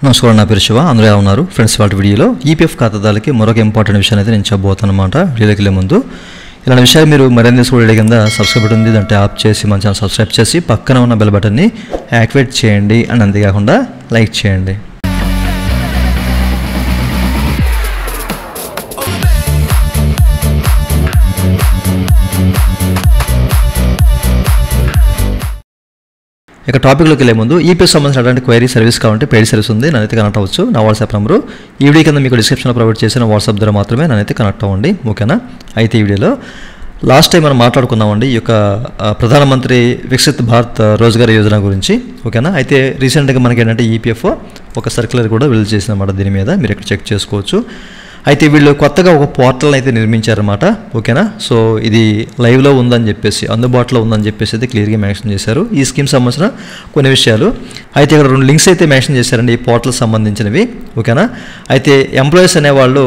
నమస్కారం, నా పేరు శివ. అందరూ ఎలా ఉన్నారు ఫ్రెండ్స్? వాటి వీడియోలో ఈపీఎఫ్ ఖాతాదారులకి మరొక ఇంపార్టెంట్ విషయాన్ని అయితే నేను చెప్పబోతాను అనమాట. వీడియోకి వెళ్ళే ముందు ఇలాంటి విషయాలు మీరు మరిన్ని తెలుసుకోవడం కింద సబ్స్క్రైబ్ బటన్ ఉంది, దాన్ని ట్యాప్ చేసి మన ఛానల్ సబ్స్క్రైబ్ చేసి పక్కన ఉన్న బెల్ బటన్ని యాక్టివేట్ చేయండి. అండ్ అంతేకాకుండా లైక్ చేయండి. ఇక టాపిక్లోకి వెళ్ళే ముందు ఈపీఎఫ్ సంబంధించినటువంటి క్వైరీ సర్వీస్ కావాలంటే పెయిడ్ సర్వీస్ ఉంది, నన్నైతే కనెక్ట్ అవ్వచ్చు. నా వాట్సాప్ నెంబరు ఈ వీడియో కింద మీకు డిస్క్రిప్షన్లో ప్రొవైడ్ చేసిన వాట్సాప్ ద్వారా మాత్రమే నన్నైతే కనెక్ట్ అవ్వండి, ఓకేనా? అయితే ఈ వీడియోలో లాస్ట్ టైం మనం మాట్లాడుకున్నామండి ఈ యొక్క ప్రధానమంత్రి వికసిత్ భారత్ రోజ్గార్ యోజన గురించి, ఓకేనా? అయితే రీసెంట్గా మనకి ఏంటంటే ఈపీఎఫ్ ఒక సర్క్యులర్ కూడా రిలీజ్ చేసిందన్నమాట. దీని మీద మీరు ఇక్కడ చెక్ చేసుకోవచ్చు. అయితే వీళ్ళు కొత్తగా ఒక పోర్టల్ అయితే నిర్మించారన్నమాట, ఓకేనా? సో ఇది లైవ్లో ఉందని చెప్పేసి, అందుబాటులో ఉందని చెప్పేసి అయితే క్లియర్గా మెన్షన్ చేశారు. ఈ స్కీమ్ సంబంధించిన కొన్ని విషయాలు అయితే ఇక్కడ 2 లింక్స్ అయితే మెన్షన్ చేశారండి ఈ పోర్టల్ సంబంధించినవి, ఓకేనా? అయితే ఎంప్లాయీస్ అనేవాళ్ళు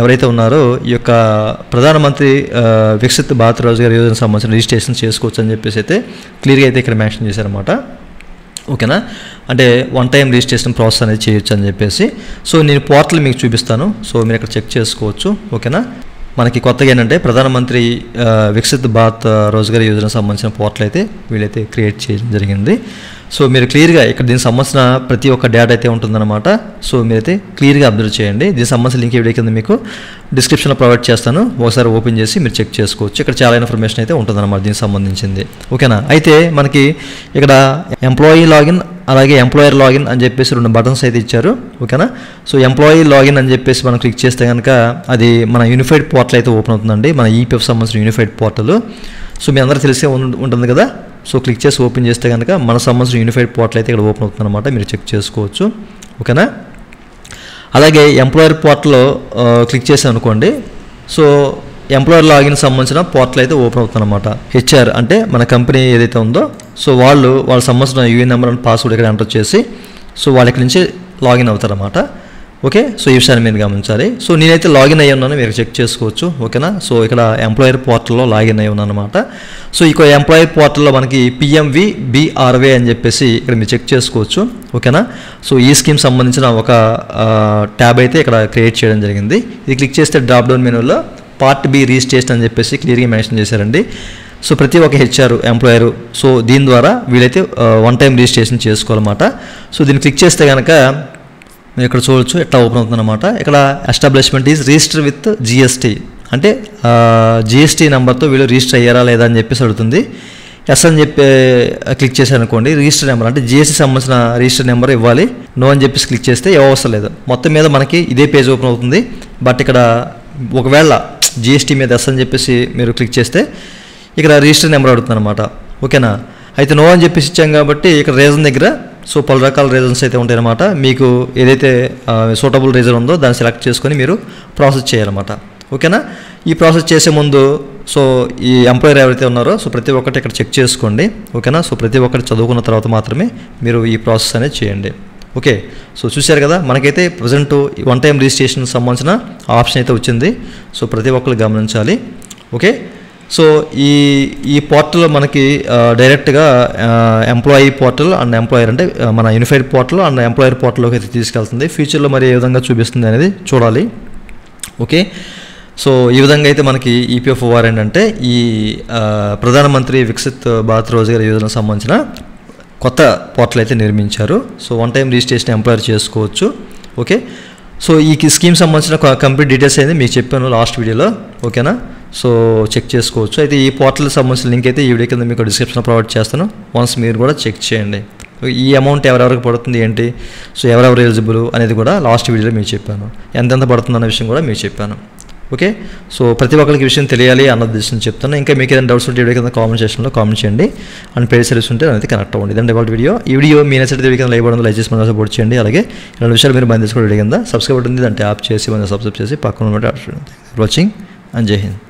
ఎవరైతే ఉన్నారో ఈ యొక్క ప్రధానమంత్రి వికసిత్ భారత్ రోజ్గార్ యోజన సంబంధించిన రిజిస్ట్రేషన్ చేసుకోవచ్చు అని చెప్పేసి అయితే క్లియర్గా అయితే ఇక్కడ మెన్షన్ చేశారన్నమాట, ఓకేనా? అంటే 1 టైం రిజిస్ట్రేషన్ ప్రాసెస్ అనేది చేయొచ్చు అని చెప్పేసి. సో నేను పోర్టల్ మీకు చూపిస్తాను, సో మీరు ఇక్కడ చెక్ చేసుకోవచ్చు, ఓకేనా? మనకి కొత్తగా ఏంటంటే ప్రధానమంత్రి వికసిత్ భారత్ రోజ్గార్ యోజన సంబంధించిన పోర్టల్ అయితే వీళ్ళైతే క్రియేట్ చేయడం జరిగింది. సో మీరు క్లియర్గా ఇక్కడ దీనికి సంబంధించిన ప్రతి ఒక్క డేటా అయితే ఉంటుందన్నమాట. సో మీరైతే క్లియర్గా అబ్జర్వ్ చేయండి. దీనికి సంబంధించిన లింక్ వీడియో కింద మీకు డిస్క్రిప్షన్లో ప్రొవైడ్ చేస్తాను, ఒకసారి ఓపెన్ చేసి మీరు చెక్ చేసుకోవచ్చు. ఇక్కడ చాలా ఇన్ఫర్మేషన్ అయితే ఉంటుందన్నమాట దీనికి సంబంధించింది, ఓకేనా? అయితే మనకి ఇక్కడ ఎంప్లాయీ లాగిన్ అలాగే ఎంప్లాయర్ లాగిన్ అని చెప్పేసి 2 బటన్స్ అయితే ఇచ్చారు, ఓకేనా? సో ఎంప్లాయీ లాగిన్ అని చెప్పేసి మనం క్లిక్ చేస్తే కనుక అది మన యూనిఫైడ్ పోర్టల్ అయితే ఓపెన్ అవుతుందండి, మన ఈపీఎఫ్ సంబంధించిన యూనిఫైడ్ పోర్టల్. సో మీ అందరూ తెలిసే ఉంటుంది కదా. సో క్లిక్ చేసి ఓపెన్ చేస్తే కనుక మన సంబంధించిన యూనిఫైడ్ పోర్టల్ అయితే ఇక్కడ ఓపెన్ అవుతుంది అనమాట, మీరు చెక్ చేసుకోవచ్చు, ఓకేనా? అలాగే ఎంప్లాయర్ పోర్టల్లో క్లిక్ చేసాం అనుకోండి, సో ఎంప్లాయర్ లాగిన్ సంబంధించిన పోర్టల్ అయితే ఓపెన్ అవుతుందన్నమాట. హెచ్ఆర్ అంటే మన కంపెనీ ఏదైతే ఉందో సో వాళ్ళ సంబంధించిన యూఏఎన్ నెంబర్ అండ్ పాస్వర్డ్ ఇక్కడ ఎంటర్ చేసి సో వాళ్ళ ఇక్కడ నుంచి లాగిన్ అవుతారన్నమాట, ఓకే? సో ఈ విషయాన్ని మీరు గమనించాలి. సో నేనైతే లాగిన్ అయ్యి ఉన్నాను, మీరు చెక్ చేసుకోవచ్చు, ఓకేనా? సో ఇక్కడ ఎంప్లాయర్ పోర్టల్లో లాగిన్ అయ్యి ఉన్నాను అనమాట. సో ఇక ఎంప్లాయర్ పోర్టల్లో మనకి PMVBRY అని చెప్పేసి ఇక్కడ మీరు చెక్ చేసుకోవచ్చు, ఓకేనా? సో ఈ స్కీమ్ సంబంధించిన ఒక ట్యాబ్ అయితే ఇక్కడ క్రియేట్ చేయడం జరిగింది. ఇది క్లిక్ చేస్తే డ్రాప్ డౌన్ మెనూలో పార్ట్ బి రిజిస్ట్రేషన్ అని చెప్పేసి క్లియర్గా మెన్షన్ చేశారండి. సో ప్రతి ఒక్క హెచ్ఆర్ ఎంప్లాయరు సో దీని ద్వారా వీళ్ళైతే 1 టైం రిజిస్ట్రేషన్ చేసుకోవాలన్నమాట. సో దీన్ని క్లిక్ చేస్తే కనుక మీరు ఇక్కడ చూడవచ్చు ఎట్లా ఓపెన్ అవుతుందన్నమాట. ఇక్కడ establishment is register with GST అంటే GST నెంబర్తో వీళ్ళు రిజిస్టర్ అయ్యారా లేదా అని చెప్పేసి అడుగుతుంది. ఎస్ అని చెప్పి క్లిక్ చేశారు అనుకోండి, రిజిస్టర్ నెంబర్ అంటే GST సంబంధించిన రిజిస్టర్ నెంబర్ ఇవ్వాలి. నో అని చెప్పేసి క్లిక్ చేస్తే అవసరం లేదు, మొత్తం మీద మనకి ఇదే పేజ్ ఓపెన్ అవుతుంది. బట్ ఇక్కడ ఒకవేళ GST మీద ఎస్ అని చెప్పేసి మీరు క్లిక్ చేస్తే ఇక్కడ రిజిస్టర్ నెంబర్ అడుగుతుంది అనమాట, ఓకేనా? అయితే నో అని చెప్పేసి ఇచ్చాం కాబట్టి ఇక్కడ రీజన్ దగ్గర సో పలు రకాల రీజన్స్ అయితే ఉంటాయి అన్నమాట. మీకు ఏదైతే సూటబుల్ రీజన్ ఉందో దాన్ని సెలెక్ట్ చేసుకొని మీరు ప్రాసెస్ చేయాలన్నమాట, ఓకేనా? ఈ ప్రాసెస్ చేసే ముందు సో ఈ ఎంప్లాయర్ ఎవరైతే ఉన్నారో సో ప్రతి ఒక్కటి ఇక్కడ చెక్ చేసుకోండి, ఓకేనా? సో ప్రతి ఒక్కటి చదువుకున్న తర్వాత మాత్రమే మీరు ఈ ప్రాసెస్ అనేది చేయండి, ఓకే? సో చూశారు కదా, మనకైతే ప్రజెంట్ 1 టైం రిజిస్ట్రేషన్ సంబంధించిన ఆప్షన్ అయితే వచ్చింది. సో ప్రతి ఒక్కరు గమనించాలి, ఓకే? సో ఈ పోర్టల్లో మనకి డైరెక్ట్గా ఎంప్లాయీ పోర్టల్ అండ్ ఎంప్లాయర్ అంటే మన యూనిఫైడ్ పోర్టల్ అండ్ ఎంప్లాయర్ పోర్టల్లోకి అయితే తీసుకెళ్తుంది. ఫ్యూచర్లో మరి ఏ విధంగా చూపిస్తుంది అనేది చూడాలి, ఓకే? సో ఈ విధంగా అయితే మనకి ఈపీఎఫ్ వార్ ఏంటంటే ఈ ప్రధానమంత్రి వికసిత్ భారత్ రోజ్గార్ యోజన సంబంధించిన కొత్త పోర్టల్ అయితే నిర్మించారు. సో 1 టైం రిజిస్ట్రేషన్ ఎంప్లాయర్ చేసుకోవచ్చు, ఓకే? సో ఈ స్కీమ్ సంబంధించిన కంప్లీట్ డీటెయిల్స్ అయితే మీకు చెప్పాను లాస్ట్ వీడియోలో, ఓకేనా? సో చెక్ చేసుకోవచ్చు. అయితే ఈ పోర్టల్ సంబంధించిన లింక్ అయితే ఈ వీడియో కింద మీకు డిస్క్రిప్షన్లో ప్రొవైడ్ చేస్తాను, వన్స్ మీరు కూడా చెక్ చేయండి. ఈ అమౌంట్ ఎవరెవరికి పడుతుంది ఏంటి, సో ఎవరెవరు ఎలిజిబుల్ అనేది కూడా లాస్ట్ వీడియోలో మీకు చెప్పాను, ఎంతెంత పడుతుంది అన్న విషయం కూడా మీకు చెప్పాను, ఓకే? సో ప్రతి ఒక్కరికి విషయం తెలియాలి అన్న ఉద్దేశం చెప్తాను. ఇంకా మీకు ఏదైనా డౌట్స్ ఉంటే వీడియో కింద కామెంట్ సెక్షన్లో కామెంట్ చేయండి. అండ్ పెయిడ్ సర్వీస్ ఉంటే అయితే కనెక్ట్ అవ్వండి. ఇదండి వాళ్ళ వీడియో. ఈ వీడియో మీ నచ్చితే వీడియో కింద లైక్ బటన్ లైక్ చేసి మన సపోర్ట్ చేయండి. అలాగే ఇలాంటి విషయాలు మీరు బంధించుకోవడం వీడియో కింద సబ్స్క్రైబ్ ఉంటుంది, దాన్ని ట్యాప్ చేసి మన సబ్స్క్రైబ్ చేసి పక్కన వాచింగ్ అండ్ జై హింద్.